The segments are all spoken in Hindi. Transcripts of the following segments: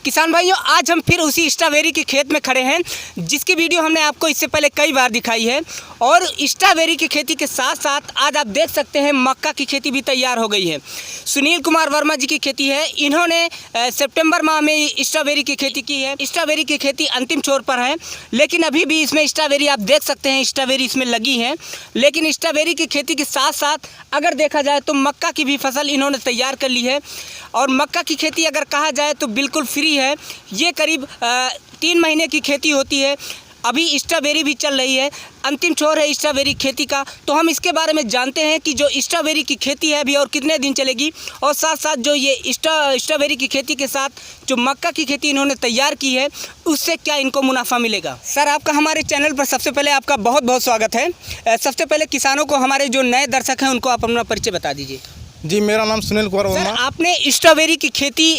किसान भाइयों, आज हम फिर उसी स्ट्रॉबेरी के खेत में खड़े हैं जिसकी वीडियो हमने आपको इससे पहले कई बार दिखाई है। और स्ट्रॉबेरी की खेती के साथ साथ आज आप देख सकते हैं मक्का की खेती भी तैयार हो गई है। सुनील कुमार वर्मा जी की खेती है। इन्होंने सितंबर माह में स्ट्रॉबेरी की खेती की है। स्ट्रॉबेरी की खेती अंतिम छोर पर है, लेकिन अभी भी इसमें स्ट्रॉबेरी आप देख सकते हैं, स्ट्रॉबेरी इसमें लगी है। लेकिन स्ट्रॉबेरी की खेती के साथ साथ अगर देखा जाए तो मक्का की भी फसल इन्होंने तैयार कर ली है। और मक्का की खेती अगर कहा जाए तो बिल्कुल फ्री है। ये करीब 3 महीने की खेती होती है। अभी स्ट्रॉबेरी भी चल रही है, अंतिम छोर है स्ट्रॉबेरी खेती का। तो हम इसके बारे में जानते हैं कि जो स्ट्रॉबेरी की खेती है अभी और कितने दिन चलेगी, और साथ साथ जो ये स्ट्रॉबेरी की खेती के साथ जो मक्का की खेती इन्होंने तैयार की है उससे क्या इनको मुनाफा मिलेगा। सर, आपका हमारे चैनल पर सबसे पहले आपका बहुत बहुत स्वागत है। सबसे पहले किसानों को, हमारे जो नए दर्शक हैं, उनको आप अपना परिचय बता दीजिए। जी, मेरा नाम सुनील कुमार वर्मा। आपने स्ट्रॉबेरी की खेती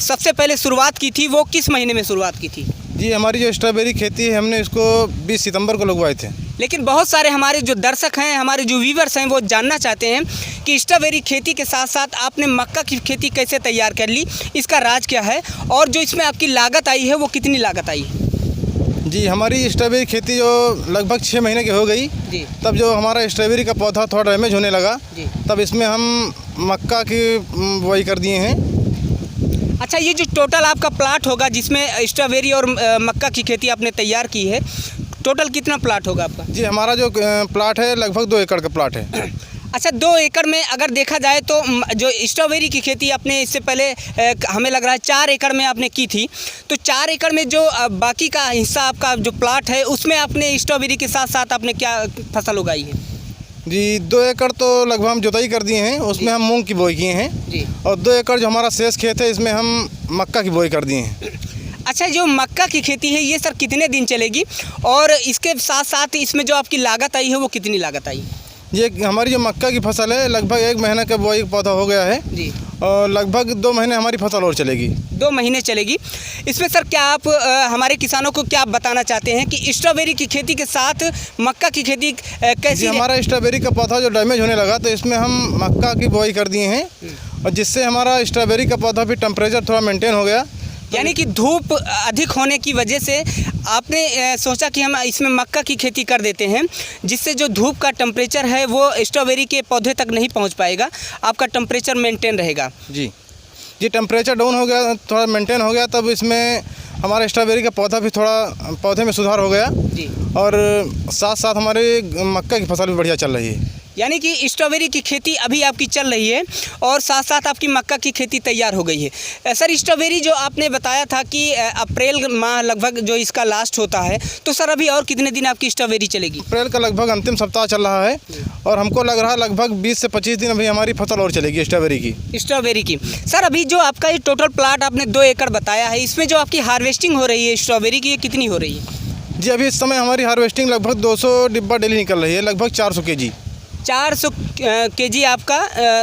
सबसे पहले शुरुआत की थी, वो किस महीने में शुरुआत की थी? जी, हमारी जो स्ट्रॉबेरी खेती है हमने इसको 20 सितंबर को लगवाए थे। लेकिन बहुत सारे हमारे जो दर्शक हैं, हमारे जो व्यूवर्स हैं, वो जानना चाहते हैं कि स्ट्रॉबेरी खेती के साथ साथ आपने मक्का की खेती कैसे तैयार कर ली, इसका राज क्या है, और जो इसमें आपकी लागत आई है वो कितनी लागत आई है? जी, हमारी स्ट्रॉबेरी खेती जो लगभग 6 महीने की हो गई जी, तब जो हमारा स्ट्रॉबेरी का पौधा थोड़ा डैमेज होने लगा जी। तब इसमें हम मक्का की बुआई कर दिए हैं। अच्छा, ये जो टोटल आपका प्लाट होगा जिसमें स्ट्रॉबेरी और मक्का की खेती आपने तैयार की है, टोटल कितना प्लाट होगा आपका? जी, हमारा जो प्लाट है लगभग 2 एकड़ का प्लाट है। अच्छा, 2 एकड़ में अगर देखा जाए तो जो स्ट्रॉबेरी की खेती आपने इससे पहले हमें लग रहा है 4 एकड़ में आपने की थी, तो 4 एकड़ में जो बाकी का हिस्सा आपका जो प्लाट है उसमें आपने स्ट्रॉबेरी के साथ साथ आपने क्या फसल उगाई है? जी, 2 एकड़ तो लगभग हम जुताई कर दिए हैं, उसमें हम मूंग की बुआई किए हैं। जी। और 2 एकड़ जो हमारा शेष खेत है इसमें हम मक्का की बुआई कर दिए हैं। अच्छा, जो मक्का की खेती है ये सर कितने दिन चलेगी, और इसके साथ साथ इसमें जो आपकी लागत आई है वो कितनी लागत आई? ये हमारी जो मक्का की फसल है लगभग 1 महीने का बुआई पौधा हो गया है। जी। और लगभग 2 महीने हमारी फसल और चलेगी। 2 महीने चलेगी। इसमें सर क्या आप हमारे किसानों को क्या बताना चाहते हैं कि स्ट्रॉबेरी की खेती के साथ मक्का की खेती कैसी? हमारा स्ट्रॉबेरी का पौधा जो डैमेज होने लगा तो इसमें हम मक्का की बुआई कर दिए हैं, और जिससे हमारा स्ट्रॉबेरी का पौधा भी टेम्परेचर थोड़ा मेंटेन हो गया। यानी कि धूप अधिक होने की वजह से आपने सोचा कि हम इसमें मक्का की खेती कर देते हैं, जिससे जो धूप का टेम्परेचर है वो स्ट्रॉबेरी के पौधे तक नहीं पहुंच पाएगा, आपका टेम्परेचर मेंटेन रहेगा। जी, टेम्परेचर डाउन हो गया, थोड़ा मेंटेन हो गया, तब इसमें हमारे स्ट्रॉबेरी का पौधा भी थोड़ा पौधे में सुधार हो गया। जी। और साथ साथ हमारे मक्का की फसल भी बढ़िया चल रही है। यानी कि स्ट्रॉबेरी की खेती अभी आपकी चल रही है और साथ साथ आपकी मक्का की खेती तैयार हो गई है। सर, स्ट्रॉबेरी जो आपने बताया था कि अप्रैल माह लगभग जो इसका लास्ट होता है, तो सर अभी और कितने दिन आपकी स्ट्रॉबेरी चलेगी? अप्रैल का लगभग अंतिम सप्ताह चल रहा है, और हमको लग रहा है लगभग 20 से 25 दिन अभी हमारी फसल और चलेगी स्ट्रॉबेरी की। सर, अभी जो आपका ये टोटल प्लाट आपने 2 एकड़ बताया है, इसमें जो आपकी हार्वेस्टिंग हो रही है स्ट्रॉबेरी की, ये कितनी हो रही है? जी, अभी इस समय हमारी हार्वेस्टिंग लगभग 200 डिब्बा डेली निकल रही है, लगभग 400 केजी। 400 केजी आपका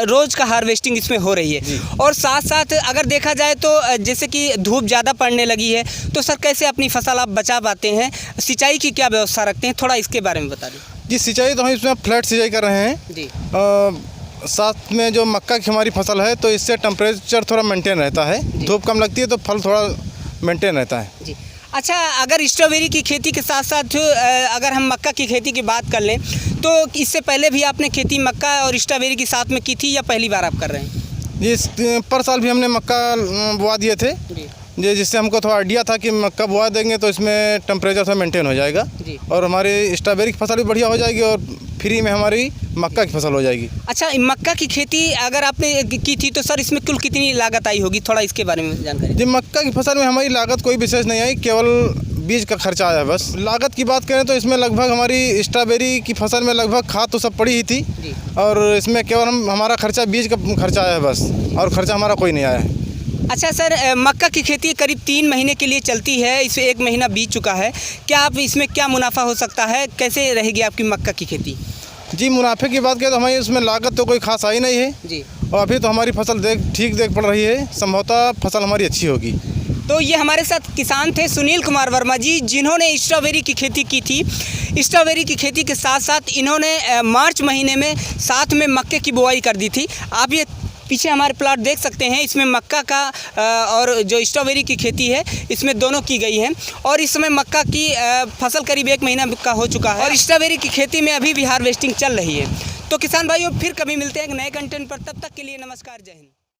रोज़ का हार्वेस्टिंग इसमें हो रही है। और साथ साथ अगर देखा जाए तो जैसे कि धूप ज़्यादा पड़ने लगी है, तो सर कैसे अपनी फसल आप बचा पाते हैं? सिंचाई की क्या व्यवस्था रखते हैं, थोड़ा इसके बारे में बता दीजिए। जी, सिंचाई तो हम इसमें फ्लैट सिंचाई कर रहे हैं। जी। साथ में जो मक्का की हमारी फसल है तो इससे टेम्परेचर थोड़ा मेंटेन रहता है, धूप कम लगती है तो फल थोड़ा मेंटेन रहता है। जी। अच्छा, अगर स्ट्रॉबेरी की खेती के साथ साथ अगर हम मक्का की खेती की बात कर लें, तो इससे पहले भी आपने खेती मक्का और स्ट्रॉबेरी के साथ में की थी या पहली बार आप कर रहे हैं? जी, पर साल भी हमने मक्का बुआ दिए थे। जी, जिससे हमको थोड़ा आइडिया था कि मक्का बुआ देंगे तो इसमें टेम्परेचर थोड़ा मेंटेन हो जाएगा। जी। और हमारी स्ट्रॉबेरी की फसल भी बढ़िया हो जाएगी और फ्री में हमारी मक्का की फसल हो जाएगी। अच्छा, मक्का की खेती अगर आपने की थी तो सर इसमें कुल कितनी लागत आई होगी, थोड़ा इसके बारे में जानकारी? जी, मक्का की फसल में हमारी लागत कोई विशेष नहीं आई, केवल बीज का खर्चा आया है बस। लागत की बात करें तो इसमें लगभग हमारी स्ट्रॉबेरी की फसल में लगभग खाद तो सब पड़ी ही थी, और इसमें केवल हमारा खर्चा बीज का खर्चा आया है बस, और खर्चा हमारा कोई नहीं आया है। अच्छा सर, मक्का की खेती करीब 3 महीने के लिए चलती है, इसमें 1 महीना बीत चुका है, क्या आप इसमें क्या मुनाफा हो सकता है, कैसे रहेगी आपकी मक्का की खेती? जी, मुनाफे की बात करें तो हमारी इसमें लागत तो कोई खास आई नहीं है। जी। और अभी तो हमारी फसल ठीक देख पड़ रही है, संभवतः फसल हमारी अच्छी होगी। तो ये हमारे साथ किसान थे सुनील कुमार वर्मा जी, जिन्होंने स्ट्रॉबेरी की खेती की थी। स्ट्रॉबेरी की खेती के साथ साथ इन्होंने मार्च महीने में साथ में मक्के की बुआई कर दी थी। आप ये पीछे हमारे प्लाट देख सकते हैं, इसमें मक्का का और जो स्ट्रॉबेरी की खेती है इसमें दोनों की गई है। और इस समय मक्का की फसल करीब 1 महीना का हो चुका है और स्ट्रॉबेरी की खेती में अभी भी हार्वेस्टिंग चल रही है। तो किसान भाइयों, फिर कभी मिलते हैं एक नए कंटेंट पर, तब तक के लिए नमस्कार, जय हिंद।